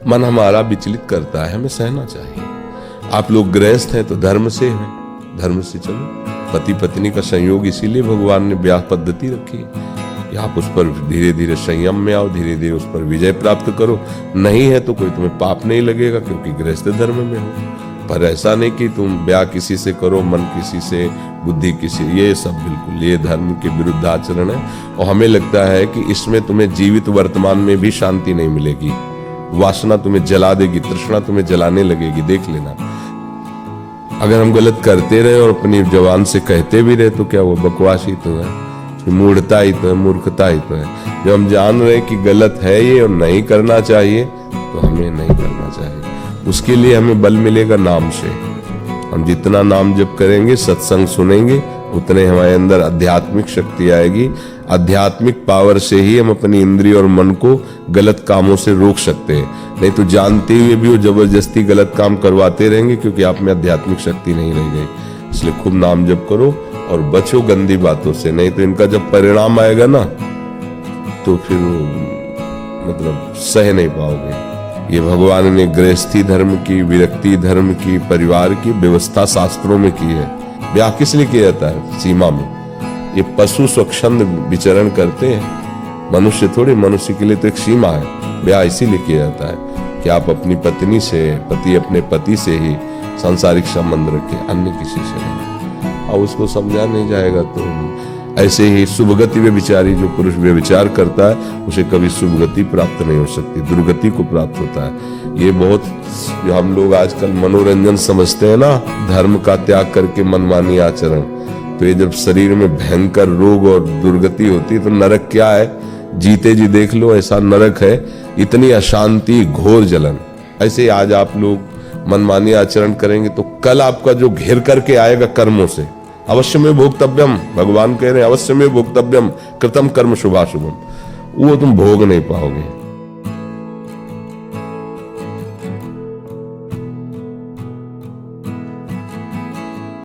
मन हमारा विचलित करता है, हमें सहना चाहिए। आप लोग गृहस्थ हैं तो धर्म से हैं, धर्म से चलो। पति पत्नी का संयोग इसीलिए भगवान ने ब्याह पद्धति रखी है कि आप उस पर धीरे धीरे संयम में आओ, धीरे धीरे उस पर विजय प्राप्त करो। नहीं है तो कोई तुम्हें पाप नहीं लगेगा, क्योंकि गृहस्थ धर्म में हो। पर ऐसा नहीं कि तुम ब्याह किसी से करो, मन किसी से, बुद्धि किसी, ये सब बिल्कुल ये धर्म के विरुद्ध आचरण है। और हमें लगता है कि इसमें तुम्हें जीवित वर्तमान में भी शांति नहीं मिलेगी, वासना तुम्हें जला देगी, तृष्णा तुम्हें जलाने लगेगी। देख लेना, अगर हम गलत करते रहे और अपनी जबान से कहते भी रहे तो क्या वो बकवास ही तो है, मूढ़ता ही तो है, मूर्खता ही तो है। जब हम जान रहे कि गलत है ये और नहीं करना चाहिए तो हमें नहीं करना चाहिए। उसके लिए हमें बल मिलेगा नाम से। हम जितना नाम जप करेंगे, सत्संग सुनेंगे, उतने हमारे अंदर आध्यात्मिक शक्ति आएगी। आध्यात्मिक पावर से ही हम अपनी इंद्रिय और मन को गलत कामों से रोक सकते हैं। नहीं तो जानते हुए भी वो जबरदस्ती गलत काम करवाते रहेंगे, क्योंकि आप में आध्यात्मिक शक्ति नहीं रह गई। इसलिए खूब नाम जप करो और बचो गंदी बातों से, नहीं तो इनका जब परिणाम आएगा ना तो फिर मतलब सह नहीं पाओगे। ये भगवान ने गृहस्थी धर्म की, विरक्ति धर्म की, परिवार की व्यवस्था शास्त्रों में की है। ब्याह किस लिए किया जाता है? सीमा में। ये पशु स्वच्छंद विचरण करते हैं, मनुष्य थोड़े। मनुष्य के लिए तो एक सीमा है। ब्याह इसीलिए किया जाता है कि आप अपनी पत्नी से, पति अपने पति से ही सांसारिक संबंध रखें, अन्य किसी से नहीं। और उसको समझा नहीं जाएगा तो ऐसे ही शुभगति व्यभिचारी, जो पुरुष व्यभिचार करता है उसे कभी शुभगति प्राप्त नहीं हो सकती, दुर्गति को प्राप्त होता है। ये बहुत जो हम लोग आजकल मनोरंजन समझते हैं ना, धर्म का त्याग करके मनमानी आचरण, तो ये जब शरीर में भयंकर रोग और दुर्गति होती है तो नरक क्या है, जीते जी देख लो, ऐसा नरक है। इतनी अशांति, घोर जलन। ऐसे ही आज आप लोग मनमानी आचरण करेंगे तो कल आपका जो घेर करके आएगा कर्मों से, अवश्य में भोक्तव्यम, भगवान कह रहे हैं अवश्य में भोक्तव्यम कृतम कर्म शुभाशुभम, वो तुम भोग नहीं पाओगे।